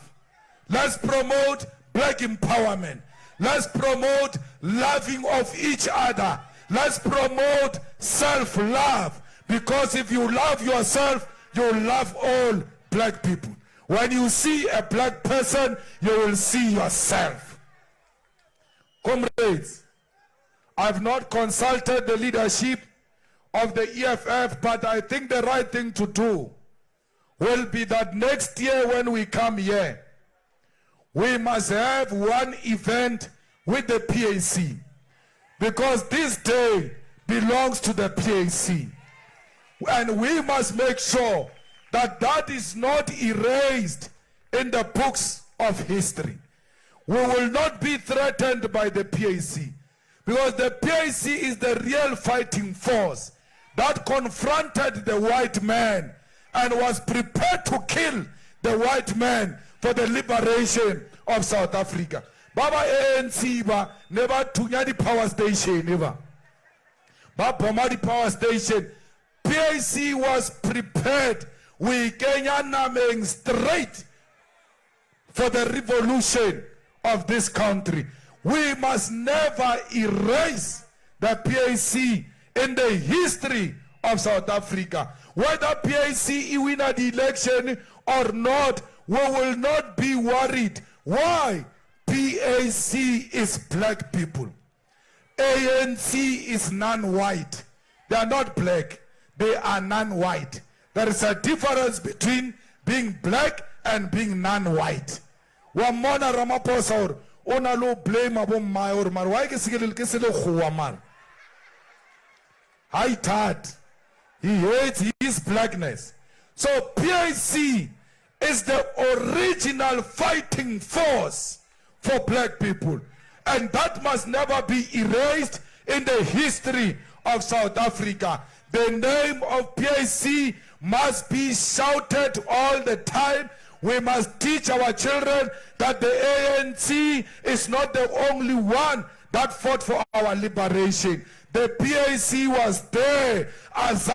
Let's promote black empowerment. Let's promote loving of each other. Let's promote self-love, because if you love yourself, you love all black people. When you see a black person, you will see yourself. Comrades, I've not consulted the leadership of the EFF, but I think the right thing to do will be that next year when we come here, we must have one event with the PAC. Because this day belongs to the PAC. And we must make sure that that is not erased in the books of history. we will not be threatened by the PAC. Because the PAC is the real fighting force that confronted the white man and was prepared to kill the white man for the liberation of South Africa. Baba ANC ba never tunya the power station never. Baba bomba the power station. PAC was prepared. We Kenya naming straight for the revolution of this country. We must never erase the PAC in the history of South Africa. Whether PAC win the election or not, we will not be worried. Why? PAC is black people. ANC is non-white. They are not black. They are non-white. There is a difference between being black and being non-white. Wamona Ramaphosa or ona lo blame abom mayor mar why ke se le khoa mar. I thought he hates his blackness. So PAC is the original fighting force for black people, and that must never be erased in the history of South Africa. The name of PAC must be shouted all the time. We must teach our children that the ANC is not the only one that fought for our liberation. The PAC was there, as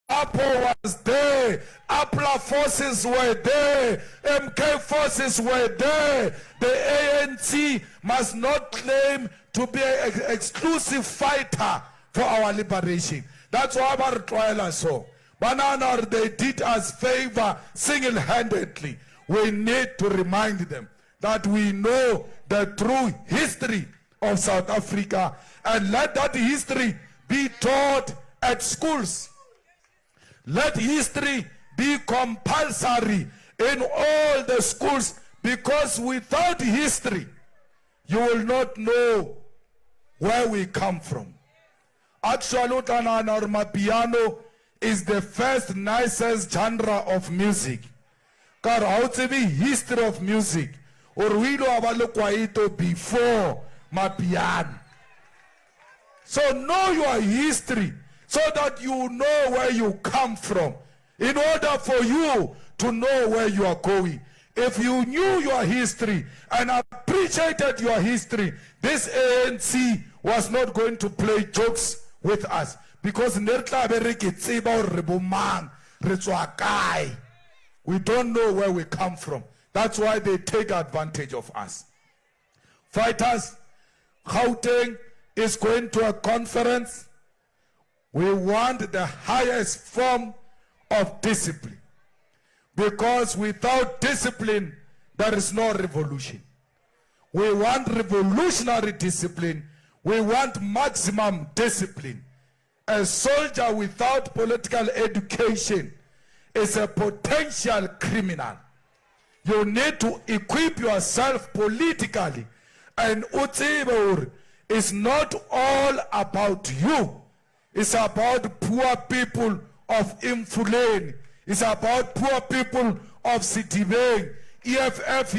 Apo was there, APLA forces were there, MK forces were there. The ANC must not claim to be an exclusive fighter for our liberation. That's why our trial saw. Banana, they did us favor single-handedly. We need to remind them that we know the true history of South Africa, and let that history be taught at schools. Let history be compulsory in all the schools, because without history, you will not know where we come from. Actually, piano is the first nicest genre of music. Car how to be history of music, or we know about before my piano. So know your history, so that you know where you come from, in order for you to know where you are going. If you knew your history and appreciated your history, this ANC was not going to play jokes with us. Because we don't know where we come from. That's why they take advantage of us. Fighters, Gauteng is going to a conference. We want the highest form of discipline. Because without discipline, there is no revolution. We want revolutionary discipline. We want maximum discipline. A soldier without political education is a potential criminal. You need to equip yourself politically. And Utsibur is not all about you. It's about poor people of Imfuleni. It's about poor people of Citibeng. EFF,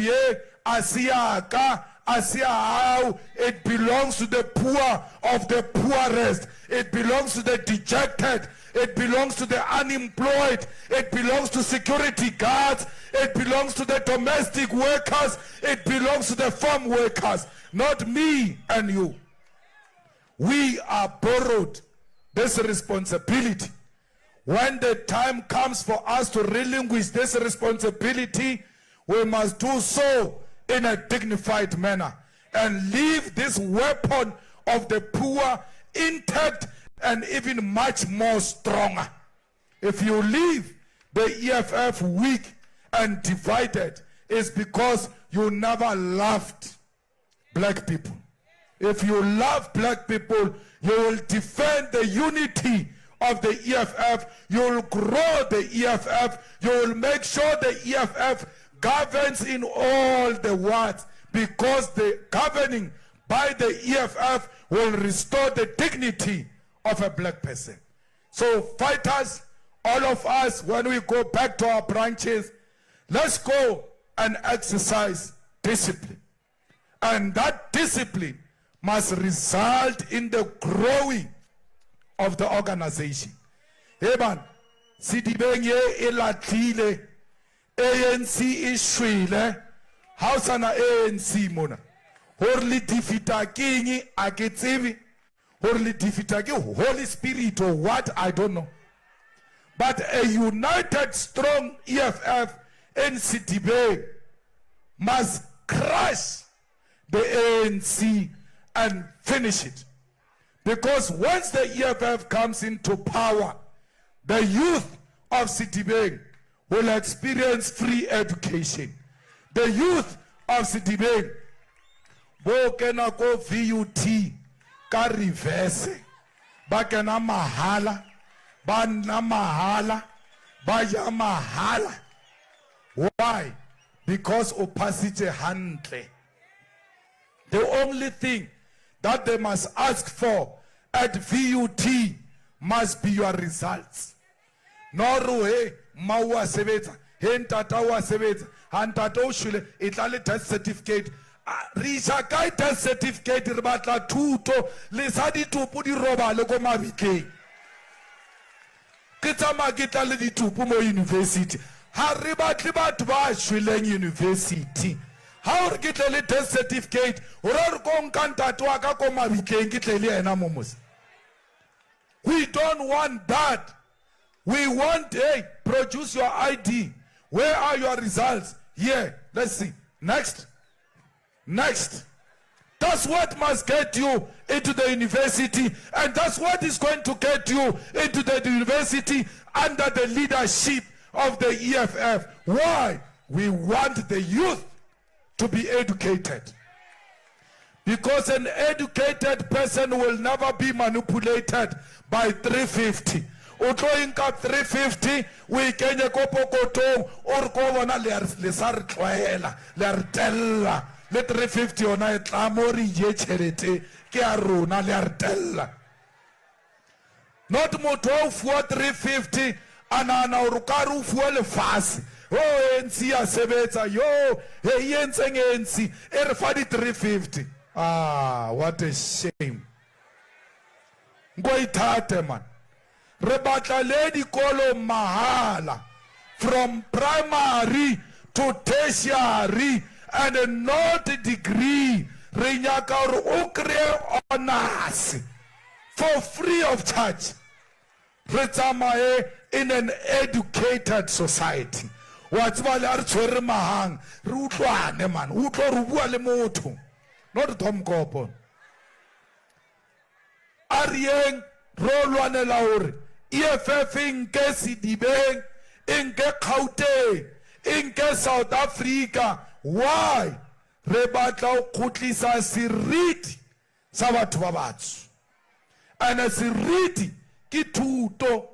Asiaka, Asia, it belongs to the poor of the poorest. It belongs to the dejected. It belongs to the unemployed. It belongs to security guards. It belongs to the domestic workers. It belongs to the farm workers. Not me and you. We are borrowed this responsibility. When the time comes for us to relinquish this responsibility, we must do so in a dignified manner and leave this weapon of the poor intact and even much more stronger. If you leave the EFF weak and divided, it's because you never loved black people. If you love black people, you will defend the unity of the EFF, you will grow the EFF, you will make sure the EFF governs in all the wards, because the governing by the EFF will restore the dignity of a black person. So fighters, all of us, when we go back to our branches, let's go and exercise discipline. And that discipline must result in the growing of the organization. Eban, Sidibeng ye elatlile, ANC ishwile, hausa na ANC mona. Horli defita kingi aketivi, horli defita ki Holy Spirit or what, I don't know. But a united, strong EFF NCTB must crush the ANC and finish it. Because once the EFF comes into power, the youth of Citibeng will experience free education. The youth of Citibeng will kena go VUT, ka reverse, ba kena mahala, ba na mahala, ba ya mahala. Why? Because opacity handle. The only thing that they must ask for at VUT must be your results. Norway, mawa sebeta, hentata wa sebeta, hantata ushule, itlale test certificate. Risha kai test certificate ribatla tuto, lesadi tupu di roba lego mavike. Kita magita le di tupu mo university. Haribatli bat ba shuleng university. How get a little certificate? We don't want that. We want, hey, produce your ID. Where are your results? Here, let's see. Next. Next. That's what must get you into the university, and that's what is going to get you into the university under the leadership of the EFF. Why? We want the youth to be educated. Because an educated person will never be manipulated by 350. Utoinka 350, we kenye kopokoto, or kovana lesar twaela, lertella, le 350 ona etlamori yecherete, kiaruna lertella. Not moto for 350, anana urukaru fuele fasi. Oh, ANC asebeta, yo, hey, ANC, erfadi 350. Ah, what a shame. Ngoitate man. Rebata lady kolo mahala. From primary to tertiary and not degree. Rinyaka ukre honors. For free of charge. Retamae in an educated society. What's my archer mahang? Rutwane man, Uto Rubuale Moto, not Tom Copo. Arieng, Rolwane Laure, EFF in Kesidibeng, in Kaute, in South Africa. Why? Rebata Kutlisa Siriti, Savatwabats. And a Siriti, Kituto.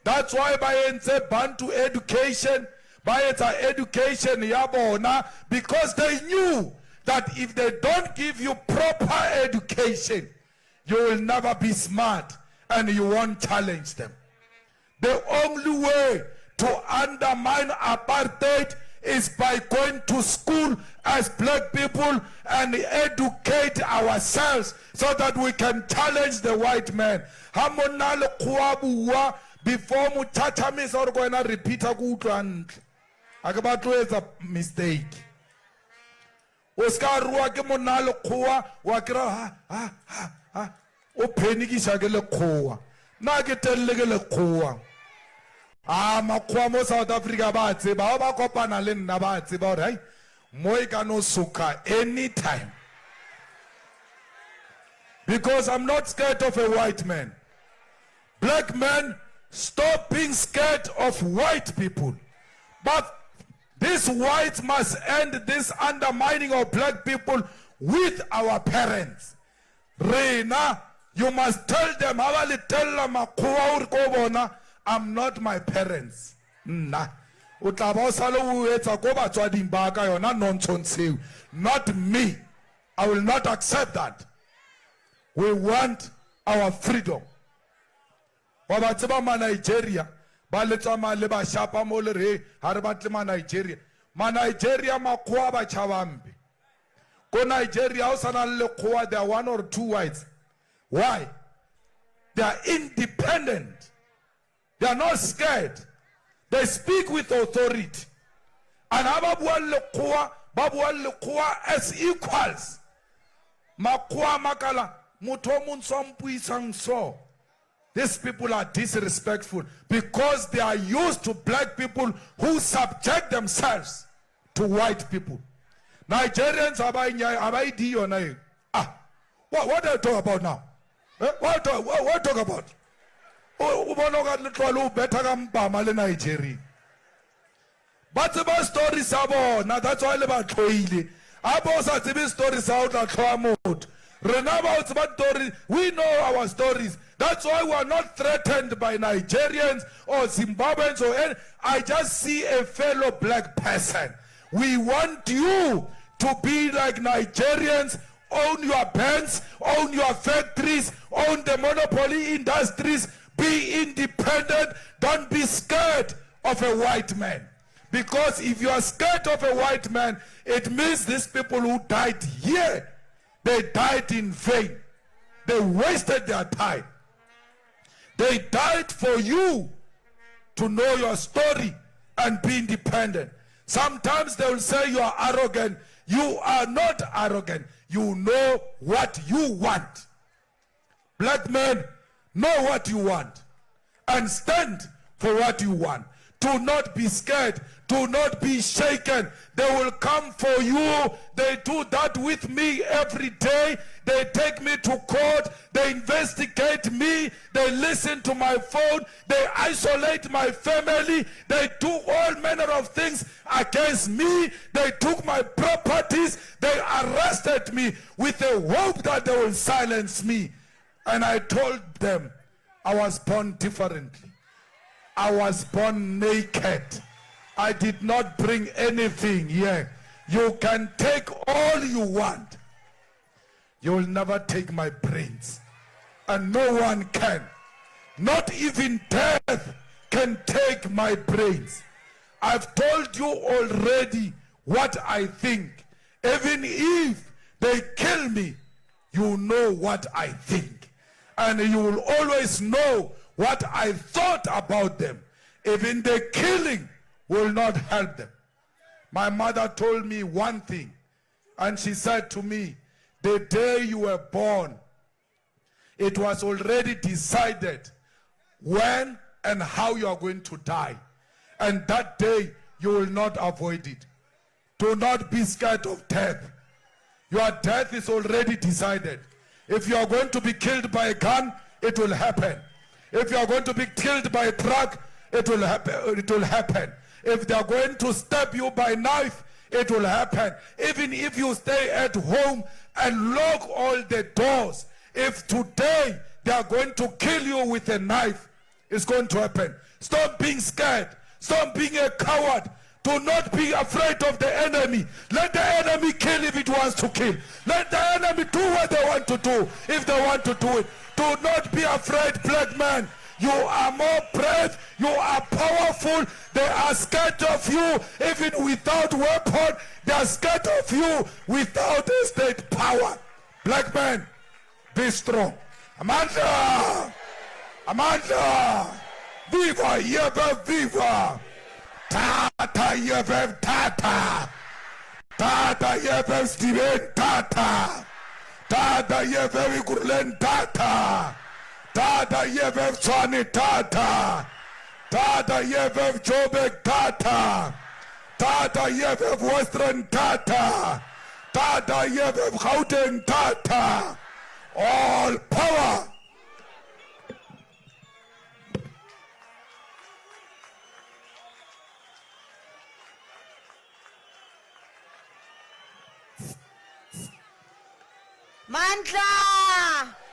That's why by NC Bantu education. By its education, yabona, because they knew that if they don't give you proper education, you will never be smart and you won't challenge them. The only way to undermine apartheid is by going to school as black people and educate ourselves so that we can challenge the white man. Hamonale kuabuwa before mutatamis or going to repeat a good one. Akabato is a mistake. Oscar Ruake Monalo Koa, Wakra, O Peniki Shagele Koa, Nagetel Legele Koa. Makwamo South Africa Batse, Baba Copanalen Nabatse about hey, Moikano Suka anytime. Because I'm not scared of a white man. Black men, stop being scared of white people. But these whites must end this undermining of black people with our parents. Reina, you must tell them, I'm not my parents. Nah. Not me. I will not accept that. We want our freedom. Nigeria. Baletama leba shapa molere harbatlema Nigeria. Ma Nigeria makwaba chavambi. Nigeria, there are 1 or 2 whites. Why? They are independent. They are not scared. They speak with authority. And babuwa as equals. Makwa makala mutomun sompuisang so. These people are disrespectful because they are used to black people who subject themselves to white people. Nigerians what do I talk about now? What talk about? Nigeria. But the stories about now that's all about Toili. About the stories out of Tramut. We know our stories. That's why we are not threatened by Nigerians or Zimbabweans or any. I just see a fellow black person. We want you to be like Nigerians. Own your banks, own your factories, own the monopoly industries, be independent, don't be scared of a white man. Because if you are scared of a white man, it means these people who died here, they died in vain. They wasted their time. They died for you to know your story and be independent. Sometimes they will say you are arrogant. You are not arrogant. You know what you want. Black men, know what you want and stand for what you want. Do not be scared. Do not be shaken. They will come for you. They do that with me every day. They take me to court. They investigate me. They listen to my phone. They isolate my family. They do all manner of things against me. They took my properties. They arrested me with the hope that they will silence me. And I told them I was born differently. I was born naked. I did not bring anything here. You can take all you want. You will never take my brains. And no one can. Not even death can take my brains. I've told you already what I think. Even if they kill me, you know what I think. And you will always know what I thought about them. Even the killing will not help them. My mother told me one thing, and she said to me, the day you were born, it was already decided when and how you are going to die. And that day, you will not avoid it. Do not be scared of death. Your death is already decided. If you are going to be killed by a gun, it will happen. If you are going to be killed by a truck, it will happen. It will happen. If they are going to stab you by knife, it will happen. Even if you stay at home and lock all the doors, if today they are going to kill you with a knife, it's going to happen. Stop being scared. Stop being a coward. Do not be afraid of the enemy. Let the enemy kill if it wants to kill. Let the enemy do what they want to do if they want to do it. Do not be afraid, black man. You are more brave. You are powerful. They are scared of you even without weapon. They are scared of you without a state power. Black man, be strong. Amanda! Amanda! Viva, Yeva, viva! Tata, Yeva, tata! Tata, Yeva, Steven, tata! Tata, Yeva, Gurlen, tata! Tata Yevev Swani Tata. Tata Yevev Jobek Tata. Tata Yevev Western Tata. Tata Yevev Gauteng Tata. All power. Mandla!